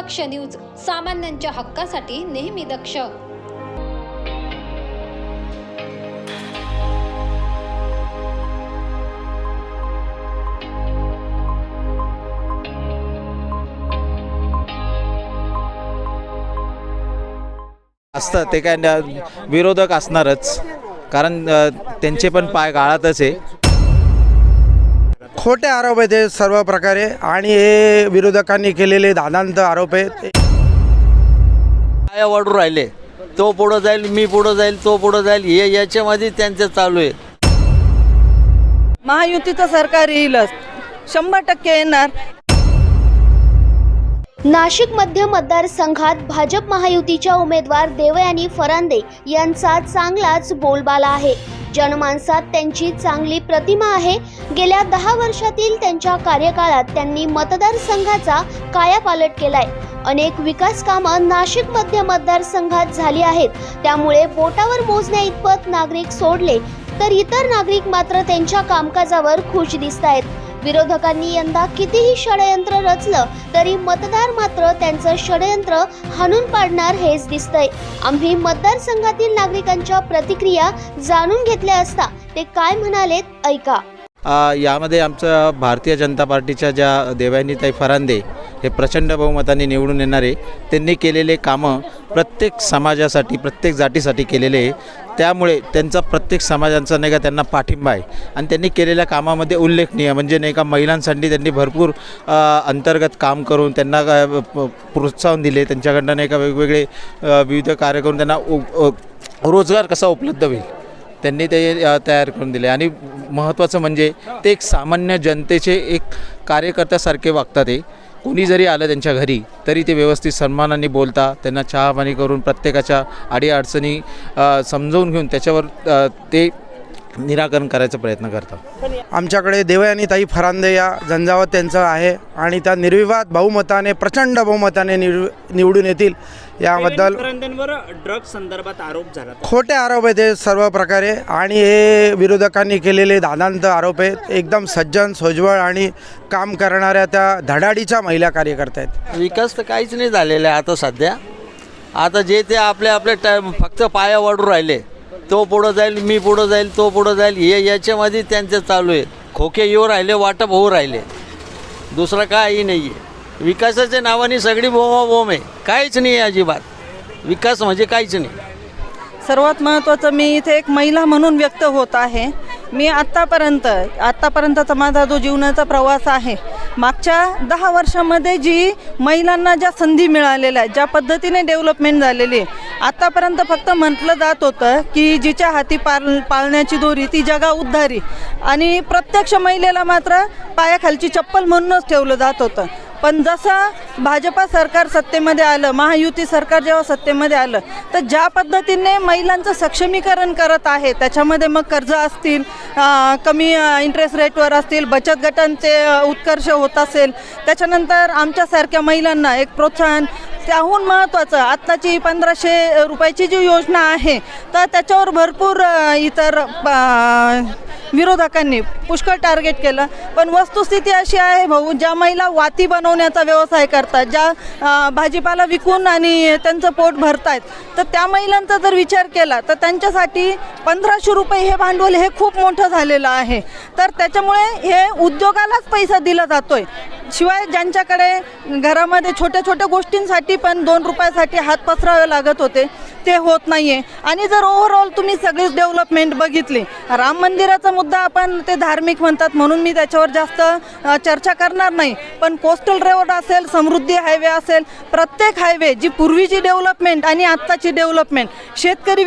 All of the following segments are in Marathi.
दक्ष न्यूज, सामान्यांच्या हक्कासाठी नेहमी दक्ष. असतं ते काय विरोधक असणारच, कारण त्यांचे पण पाय गाळातच आहे. खोटे आरोप आहेत हे सर्व प्रकारे, आणि हे विरोधकांनी केलेले दादांत आरोप आहेत. पाया वाढू राहिले, तो पुढं जाईल, मी पुढं जाईल, तो पुढं जाईल, हे याच्यामध्ये त्यांचं चालू आहे. महायुतीचं सरकार येईलच, 100% येणार. नाशिक मध्य मतदारसंघात भाजप महायुतीच्या उमेदवार देवयानी फरांदे यांचा चांगलाच बोलबाला आहे. जनमानसात त्यांची चांगली प्रतिमा आहे. गेल्या 10 वर्षातील त्यांच्या कार्यकाळात त्यांनी मतदारसंघाचा कायापालट केलाय. अनेक विकास कामं नाशिक मध्य मतदारसंघात झाली आहेत. त्यामुळे बोटावर मोजण्या इतपत नागरिक सोडले तर इतर नागरिक मात्र त्यांच्या कामकाजावर खुश दिसत आहेत. विरोधकांनी यंदा कितीही षडयंत्र रचलं तरी मतदार मात्र त्यांचं षडयंत्र हाणून पाडणार हेच दिसतंय. आम्ही मतदारसंघातील नागरिकांच्या प्रतिक्रिया जाणून घेतल्या असता ते काय म्हणालेत ऐका. यामध्ये आमच्या भारतीय जनता पार्टीच्या ज्या देवयानीताई फरांदे हे प्रचंड बहुमताने निवडून येणारे, त्यांनी केलेले कामं प्रत्येक समाजासाठी, प्रत्येक जातीसाठी केलेले आहे. त्यामुळे त्यांचा प्रत्येक समाजांचा नाही का त्यांना पाठिंबा आहे. आणि त्यांनी केलेल्या कामामध्ये उल्लेखनीय म्हणजे नाही का महिलांसाठी त्यांनी भरपूर अंतर्गत काम करून त्यांना प्रोत्साहन दिले. त्यांच्याकडनं नाही का वेगवेगळे विविध कार्य करून त्यांना रोजगार कसा उपलब्ध होईल त्यांनी ते तयार करून दिले. आणि महत्त्वाचं म्हणजे ते एक सामान्य जनतेचे एक कार्यकर्त्यासारखे वागतात. ते कोणी जरी आलं त्यांच्या घरी तरी ते व्यवस्थित सन्मानाने बोलता, त्यांना चहा पाणी करून प्रत्येकाच्या अडीअडचणी समजावून घेऊन त्याच्यावर ते निराकरण करायचा प्रयत्न करतात. आमच्याकडे देवयानीताई फरांदे या झंझावत त्यांचं आहे, आणि त्या निर्विवाद बहुमताने, प्रचंड बहुमताने निवडून येतील. याबद्दल ड्रग्ज संदर्भात आरोप झाला, खोटे आरोप आहेत हे सर्व प्रकारे, आणि हे विरोधकांनी केलेले दादांत आरोप आहेत. एकदम सज्जन, सोज्वळ आणि काम करणाऱ्या त्या धडाडीच्या महिला कार्यकर्त्या आहेत. विकास तर काहीच नाही झालेला आहे आता सध्या. आता जे ते आपले फक्त पाया वाढू राहिले, तो पुढं जाईल, मी पुढं जाईल, तो पुढं जाईल, हे याच्यामध्ये त्यांचं चालू आहे. खोके येऊ राहिले, वाटप होऊ राहिले, दुसरं काही नाही आहे. विकासाच्या नावाने सगळी बोंबाबोंब आहे, काहीच नाही आहे अजिबात. विकास म्हणजे काहीच नाही. सर्वात महत्त्वाचं, मी इथे एक महिला म्हणून व्यक्त होत आहे. मी आत्तापर्यंतचा माझा जो जीवनाचा प्रवास आहे, मागच्या 10 वर्षामध्ये जी महिलांना ज्या संधी मिळालेल्या आहेत, ज्या पद्धतीने डेव्हलपमेंट झालेली आहे, आत्तापर्यंत फक्त म्हटलं जात होतं की जिच्या हाती पाळण्याची दोरी ती जगा उद्धारी, आणि प्रत्यक्ष महिलेला मात्र पायाखालची चप्पल म्हणूनच ठेवलं जात होतं. पण जसं भाजपा सरकार सत्तेमध्ये आलं, महायुती सरकार जेव्हा सत्तेमध्ये आलं, तर ज्या पद्धतीने महिलांचं सक्षमीकरण करत आहे, त्याच्यामध्ये मग कर्ज असतील, कमी इंटरेस्ट रेटवर असतील, बचत गटांचे उत्कर्ष होत असेल, त्याच्यानंतर आमच्यासारख्या महिलांना एक प्रोत्साहन, त्याहून महत्त्वाचं आत्ताची 1500 रुपयाची जी योजना आहे, तर त्याच्यावर भरपूर इतर विरोधकांनी पुष्कळ टार्गेट केलं. पण वस्तुस्थिती अशी आहे भाऊ, ज्या महिला वाती बनवण्याचा व्यवसाय करतात, ज्या भाजीपाला विकून आणि त्यांचं पोट भरतायत, तर त्या महिलांचा जर विचार केला तर त्यांच्यासाठी 1500 रुपये हे भांडवल हे खूप मोठं झालेलं आहे. तर त्याच्यामुळे हे उद्योगालाच पैसा दिला जातोय. शिवाय ज्यांच्याकडे घरामध्ये छोट्या छोट्या गोष्टींसाठी पण 2 रुपयासाठी हात पसरावे लागत होते, ते होत नाही आहे. आणि जर ओव्हरऑल तुम्ही सगळीच डेव्हलपमेंट बघितली, राम मंदिराचा मुद्दा आपण ते धार्मिक म्हणतात म्हणून मी त्याच्यावर जास्त चर्चा करणार नाही, पण कोस्टल रोड असेल, समृद्धी हायवे असेल, प्रत्येक हायवे जी पूर्वीची डेव्हलपमेंट आणि आत्ताची डेव्हलपमेंट, शेतकरी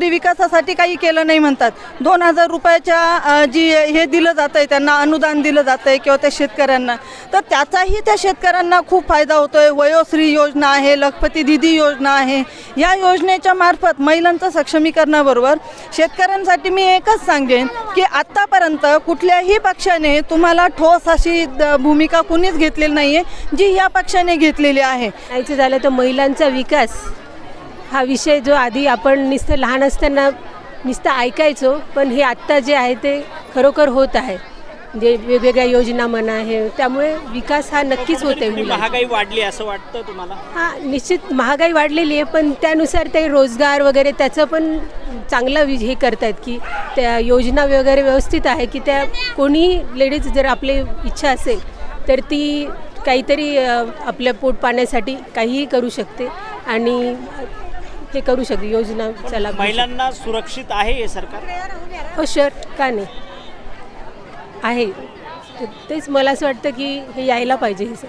विकासासाठी काही केलं नाही म्हणतात. 2000 रुपयाच्या जी हे दिलं जातं आहे, त्यांना अनुदान दिलं जातं आहे किंवा त्या शेतकऱ्यांना, तर त्याचाही त्या शेतकऱ्यांना खूप फायदा होतो आहे. वयोश्री योजना आहे, लखपती दिदी योजना आहे. या योजनेच्या मार्फत महिलांचं सक्षमीकरणाबरोबर शेतकऱ्यांसाठी मी एकच सांगेन की आत्तापर्यंत कुठल्याही पक्षाने तुम्हाला ठोस अशी भूमिका कुणीच घेतलेली नाही आहे जी या पक्षाने घेतलेली आहे. यायचं झालं तर महिलांचा विकास हा विषय जो आधी आपण नुसतं लहान असताना नुसतं ऐकायचो, पण हे आत्ता जे आहे ते खरोखर होत आहे. म्हणजे वेगवेगळ्या योजना म्हणा आहे, त्यामुळे विकास हा नक्कीच होते थोडी मुलांचा. महागाई वाढली असं वाटतं तुम्हाला? हां, निश्चित महागाई वाढलेली आहे, पण त्यानुसार ते रोजगार वगैरे त्याचं पण चांगलं हे करतायत की त्या योजना वगैरे व्यवस्थित आहे की त्या कोणी लेडीज जर आपली इच्छा असेल तर ती काहीतरी आपल्या पोट पाण्यासाठी काहीही करू शकते आणि हे करू शकते योजनाचा लाभ घेऊ महिलांना सुरक्षित आहे हे सरकार? शकते. हो शर का नाही आहे तेच मला असं वाटतं की हे यायला पाहिजे हे सर.